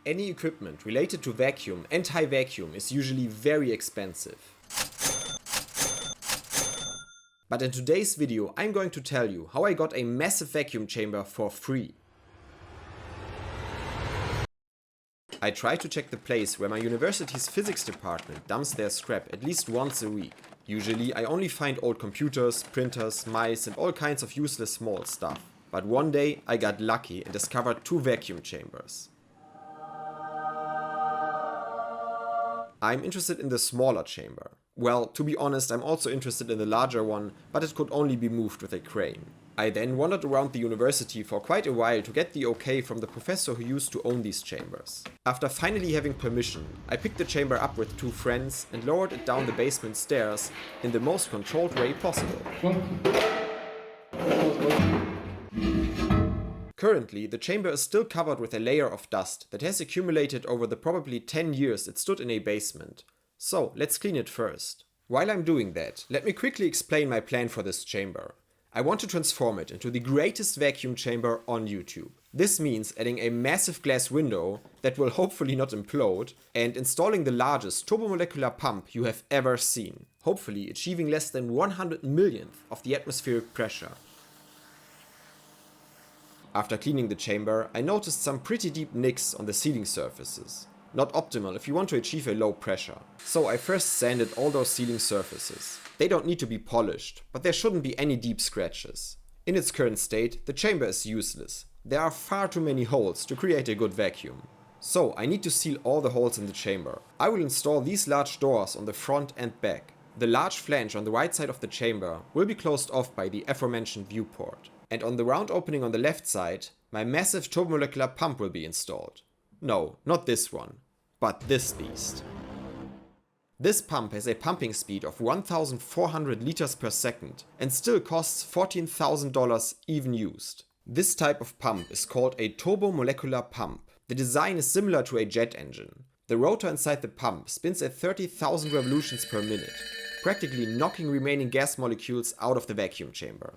Any equipment related to vacuum and high vacuum is usually very expensive. But in today's video I'm going to tell you how I got a massive vacuum chamber for free. I try to check the place where my university's physics department dumps their scrap at least once a week. Usually I only find old computers, printers, mice and all kinds of useless small stuff. But one day I got lucky and discovered 2 vacuum chambers. I'm interested in the smaller chamber. Well, to be honest, I'm also interested in the larger one, but it could only be moved with a crane. I then wandered around the university for quite a while to get the okay from the professor who used to own these chambers. After finally having permission, I picked the chamber up with 2 friends and lowered it down the basement stairs in the most controlled way possible. Currently, the chamber is still covered with a layer of dust that has accumulated over the probably 10 years it stood in a basement. So, let's clean it first. While I'm doing that, let me quickly explain my plan for this chamber. I want to transform it into the greatest vacuum chamber on YouTube. This means adding a massive glass window that will hopefully not implode and installing the largest turbomolecular pump you have ever seen, hopefully achieving less than 100 millionth of the atmospheric pressure. After cleaning the chamber, I noticed some pretty deep nicks on the ceiling surfaces. Not optimal if you want to achieve a low pressure. So I first sanded all those ceiling surfaces. They don't need to be polished, but there shouldn't be any deep scratches. In its current state, the chamber is useless. There are far too many holes to create a good vacuum. So I need to seal all the holes in the chamber. I will install these large doors on the front and back. The large flange on the right side of the chamber will be closed off by the aforementioned viewport. And on the round opening on the left side, my massive turbomolecular pump will be installed. No, not this one, but this beast. This pump has a pumping speed of 1,400 liters per second and still costs $14,000 even used. This type of pump is called a turbomolecular pump. The design is similar to a jet engine. The rotor inside the pump spins at 30,000 revolutions per minute, practically knocking remaining gas molecules out of the vacuum chamber.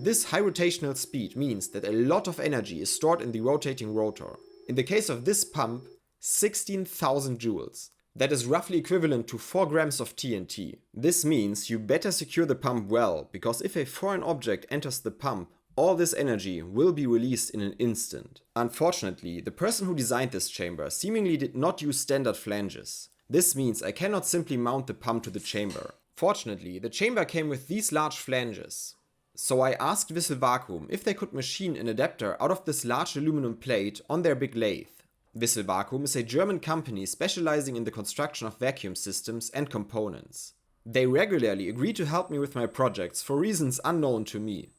This high rotational speed means that a lot of energy is stored in the rotating rotor. In the case of this pump, 16,000 joules. That is roughly equivalent to 4 grams of TNT. This means you better secure the pump well, because if a foreign object enters the pump, all this energy will be released in an instant. Unfortunately, the person who designed this chamber seemingly did not use standard flanges. This means I cannot simply mount the pump to the chamber. Fortunately, the chamber came with these large flanges. So I asked Vissel Vacuum if they could machine an adapter out of this large aluminum plate on their big lathe. Vissel Vacuum is a German company specializing in the construction of vacuum systems and components. They regularly agree to help me with my projects for reasons unknown to me.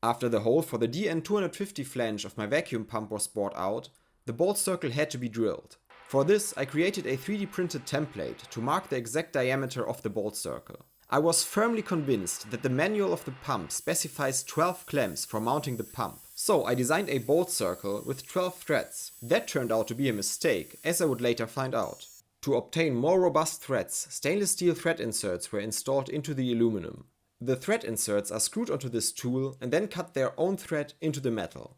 After the hole for the DN250 flange of my vacuum pump was bored out, the bolt circle had to be drilled. For this, I created a 3D printed template to mark the exact diameter of the bolt circle. I was firmly convinced that the manual of the pump specifies 12 clamps for mounting the pump, so I designed a bolt circle with 12 threads. That turned out to be a mistake, as I would later find out. To obtain more robust threads, stainless steel thread inserts were installed into the aluminum. The thread inserts are screwed onto this tool and then cut their own thread into the metal.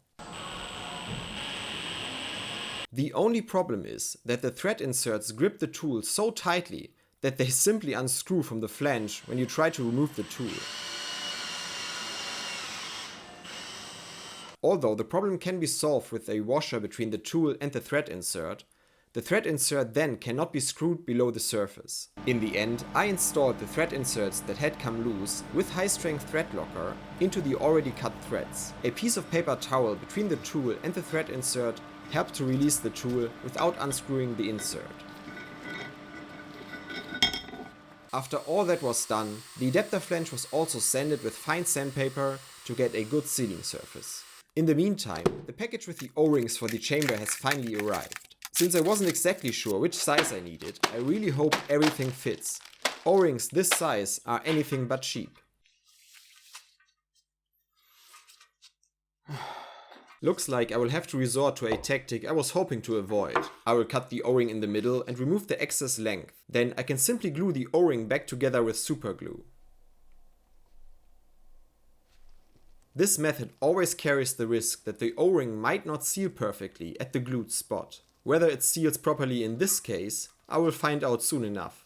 The only problem is that the thread inserts grip the tool so tightly that they simply unscrew from the flange when you try to remove the tool. Although the problem can be solved with a washer between the tool and the thread insert then cannot be screwed below the surface. In the end, I installed the thread inserts that had come loose with high-strength thread locker into the already cut threads. A piece of paper towel between the tool and the thread insert helped to release the tool without unscrewing the insert. After all that was done, the adapter flange was also sanded with fine sandpaper to get a good sealing surface. In the meantime, the package with the O-rings for the chamber has finally arrived. Since I wasn't exactly sure which size I needed, I really hope everything fits. O-rings this size are anything but cheap. Looks like I will have to resort to a tactic I was hoping to avoid. I will cut the O-ring in the middle and remove the excess length. Then I can simply glue the O-ring back together with super glue. This method always carries the risk that the O-ring might not seal perfectly at the glued spot. Whether it seals properly in this case, I will find out soon enough.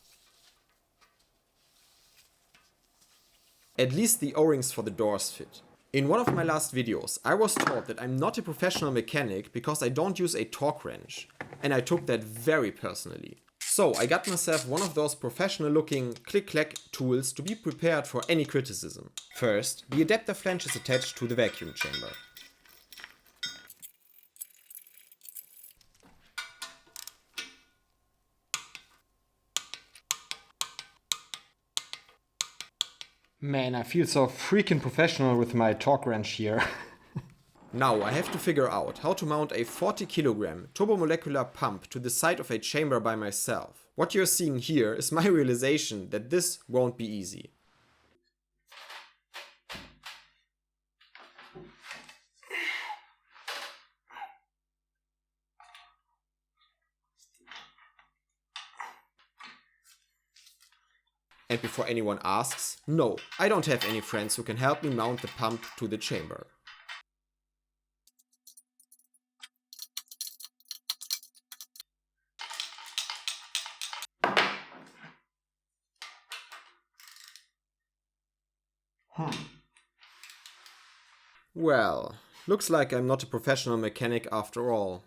At least the O-rings for the doors fit. In one of my last videos, I was told that I'm not a professional mechanic because I don't use a torque wrench, and I took that very personally. So I got myself one of those professional looking click-clack tools to be prepared for any criticism. First, the adapter flange is attached to the vacuum chamber. Man, I feel so freaking professional with my torque wrench here. Now I have to figure out how to mount a 40 kg turbomolecular pump to the side of a chamber by myself. What you're seeing here is my realization that this won't be easy. And before anyone asks, no, I don't have any friends who can help me mount the pump to the chamber. Well, looks like I'm not a professional mechanic after all.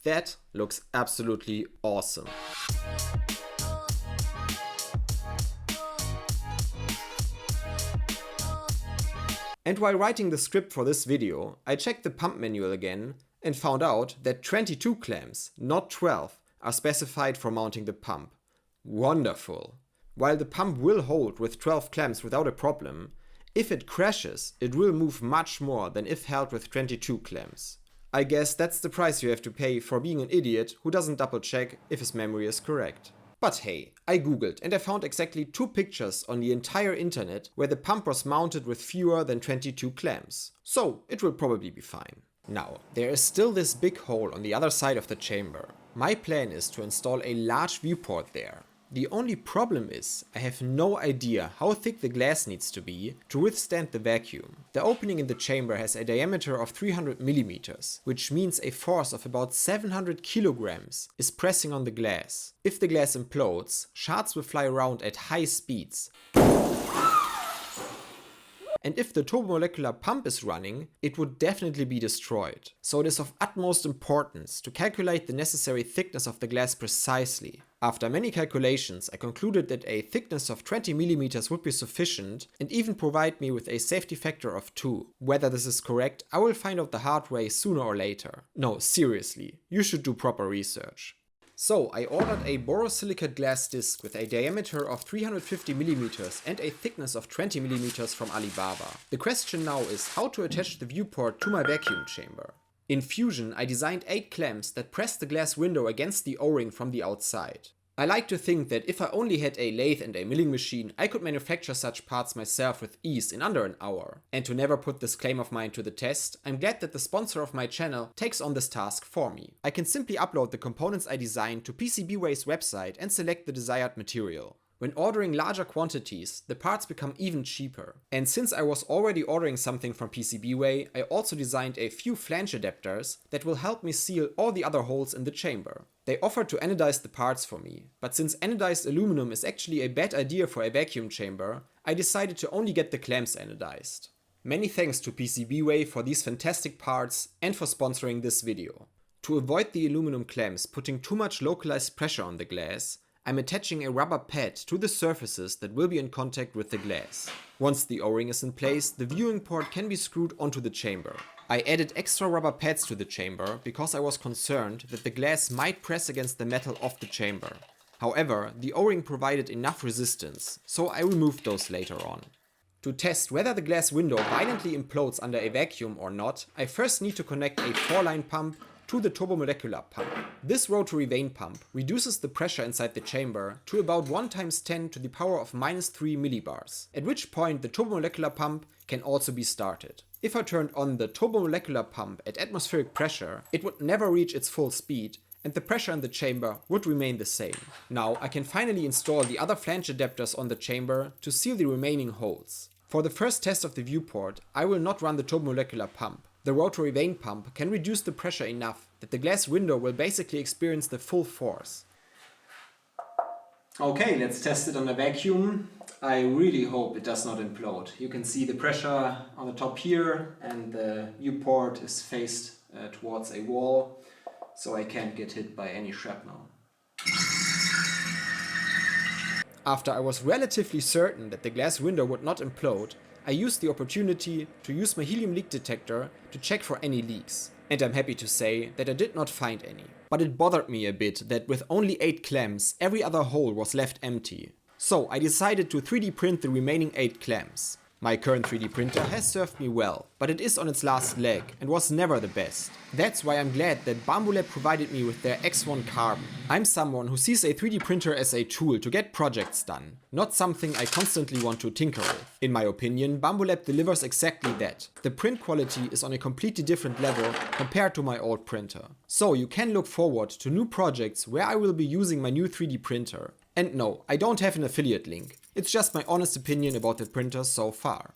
That looks absolutely awesome. And while writing the script for this video, I checked the pump manual again and found out that 22 clamps, not 12, are specified for mounting the pump. Wonderful! While the pump will hold with 12 clamps without a problem, if it crashes, it will move much more than if held with 22 clamps. I guess that's the price you have to pay for being an idiot who doesn't double check if his memory is correct. But hey, I googled and I found exactly 2 pictures on the entire internet where the pump was mounted with fewer than 22 clamps. So it will probably be fine. Now, there is still this big hole on the other side of the chamber. My plan is to install a large viewport there. The only problem is, I have no idea how thick the glass needs to be to withstand the vacuum. The opening in the chamber has a diameter of 300 mm, which means a force of about 700 kilograms is pressing on the glass. If the glass implodes, shards will fly around at high speeds. And if the turbomolecular pump is running, it would definitely be destroyed. So it is of utmost importance to calculate the necessary thickness of the glass precisely. After many calculations, I concluded that a thickness of 20 mm would be sufficient and even provide me with a safety factor of 2. Whether this is correct, I will find out the hard way sooner or later. No, seriously, you should do proper research. So I ordered a borosilicate glass disc with a diameter of 350 mm and a thickness of 20 mm from Alibaba. The question now is how to attach the viewport to my vacuum chamber. In Fusion, I designed 8 clamps that press the glass window against the O-ring from the outside. I like to think that if I only had a lathe and a milling machine, I could manufacture such parts myself with ease in under an hour. And to never put this claim of mine to the test, I'm glad that the sponsor of my channel takes on this task for me. I can simply upload the components I designed to PCBWay's website and select the desired material. When ordering larger quantities, the parts become even cheaper. And since I was already ordering something from PCBWay, I also designed a few flange adapters that will help me seal all the other holes in the chamber. They offered to anodize the parts for me, but since anodized aluminum is actually a bad idea for a vacuum chamber, I decided to only get the clamps anodized. Many thanks to PCBWay for these fantastic parts and for sponsoring this video. To avoid the aluminum clamps putting too much localized pressure on the glass, I'm attaching a rubber pad to the surfaces that will be in contact with the glass. Once the O-ring is in place, the viewing port can be screwed onto the chamber. I added extra rubber pads to the chamber because I was concerned that the glass might press against the metal of the chamber. However, the O-ring provided enough resistance, so I removed those later on. To test whether the glass window violently implodes under a vacuum or not, I first need to connect a 4-line pump to the turbomolecular pump. This rotary vane pump reduces the pressure inside the chamber to about 1 × 10 to the power of -3 millibars, at which point the turbomolecular pump can also be started. If I turned on the turbomolecular pump at atmospheric pressure, it would never reach its full speed and the pressure in the chamber would remain the same. Now I can finally install the other flange adapters on the chamber to seal the remaining holes. For the first test of the viewport, I will not run the turbomolecular pump. The rotary vane pump can reduce the pressure enough that the glass window will basically experience the full force. Okay, let's test it on a vacuum. I really hope it does not implode. You can see the pressure on the top here and the viewport is faced towards a wall, so I can't get hit by any shrapnel. After I was relatively certain that the glass window would not implode, I used the opportunity to use my helium leak detector to check for any leaks. And I'm happy to say that I did not find any. But it bothered me a bit that with only 8 clamps, every other hole was left empty. So I decided to 3D print the remaining 8 clamps. My current 3D printer has served me well, but it is on its last leg and was never the best. That's why I'm glad that Bambu Lab provided me with their X1 Carbon. I'm someone who sees a 3D printer as a tool to get projects done, not something I constantly want to tinker with. In my opinion, Bambu Lab delivers exactly that. The print quality is on a completely different level compared to my old printer. So you can look forward to new projects where I will be using my new 3D printer. And no, I don't have an affiliate link. It's just my honest opinion about the printer so far.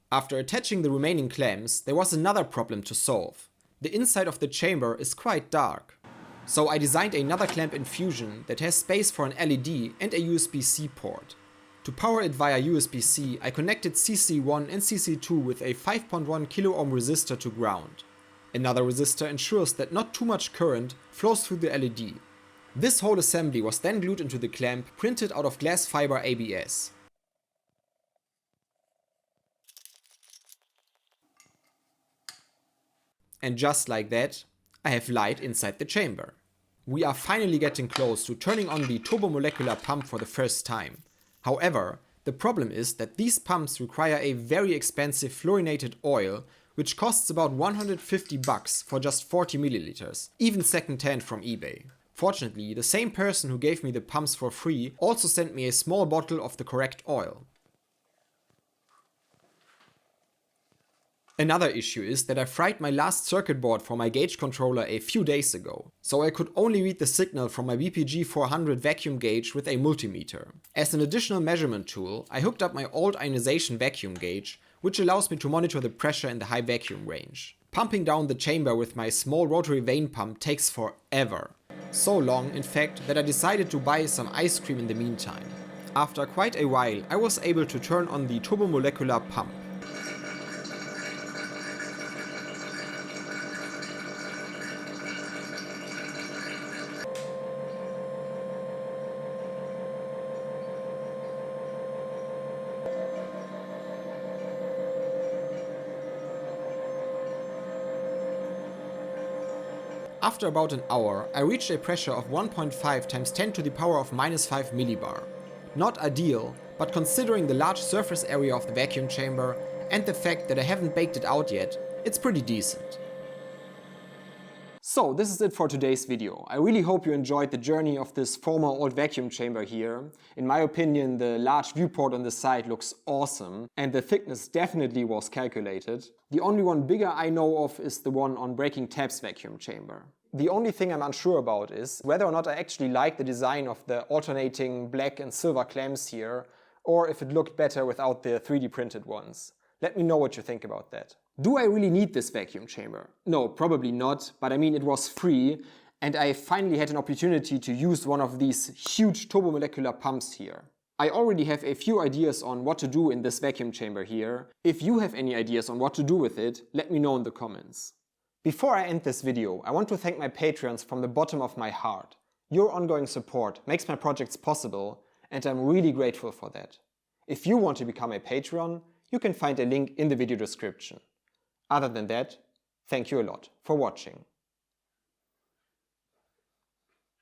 After attaching the remaining clamps, there was another problem to solve. The inside of the chamber is quite dark. So I designed another clamp in Fusion that has space for an LED and a USB-C port. To power it via USB-C, I connected CC1 and CC2 with a 5.1 kilo-ohm resistor to ground. Another resistor ensures that not too much current flows through the LED. This whole assembly was then glued into the clamp printed out of glass fiber ABS. And just like that, I have light inside the chamber. We are finally getting close to turning on the turbomolecular pump for the first time. However, the problem is that these pumps require a very expensive fluorinated oil, which costs about 150 bucks for just 40 milliliters, even second-hand from eBay. Fortunately, the same person who gave me the pumps for free also sent me a small bottle of the correct oil. Another issue is that I fried my last circuit board for my gauge controller a few days ago, so I could only read the signal from my BPG 400 vacuum gauge with a multimeter. As an additional measurement tool, I hooked up my old ionization vacuum gauge, which allows me to monitor the pressure in the high vacuum range. Pumping down the chamber with my small rotary vane pump takes forever. So long, in fact, that I decided to buy some ice cream in the meantime. After quite a while, I was able to turn on the turbomolecular pump. After about an hour, I reached a pressure of 1.5 times 10 to the power of -5 millibar. Not ideal, but considering the large surface area of the vacuum chamber and the fact that I haven't baked it out yet, it's pretty decent. So this is it for today's video. I really hope you enjoyed the journey of this former old vacuum chamber here. In my opinion, the large viewport on the side looks awesome and the thickness definitely was calculated. The only one bigger I know of is the one on Breaking Tab's vacuum chamber. The only thing I'm unsure about is whether or not I actually like the design of the alternating black and silver clamps here, or if it looked better without the 3D printed ones. Let me know what you think about that. Do I really need this vacuum chamber? No, probably not, but I mean it was free and I finally had an opportunity to use one of these huge turbomolecular pumps here. I already have a few ideas on what to do in this vacuum chamber here. If you have any ideas on what to do with it, let me know in the comments. Before I end this video, I want to thank my Patreons from the bottom of my heart. Your ongoing support makes my projects possible and I'm really grateful for that. If you want to become a Patreon, you can find a link in the video description. Other than that, thank you a lot for watching.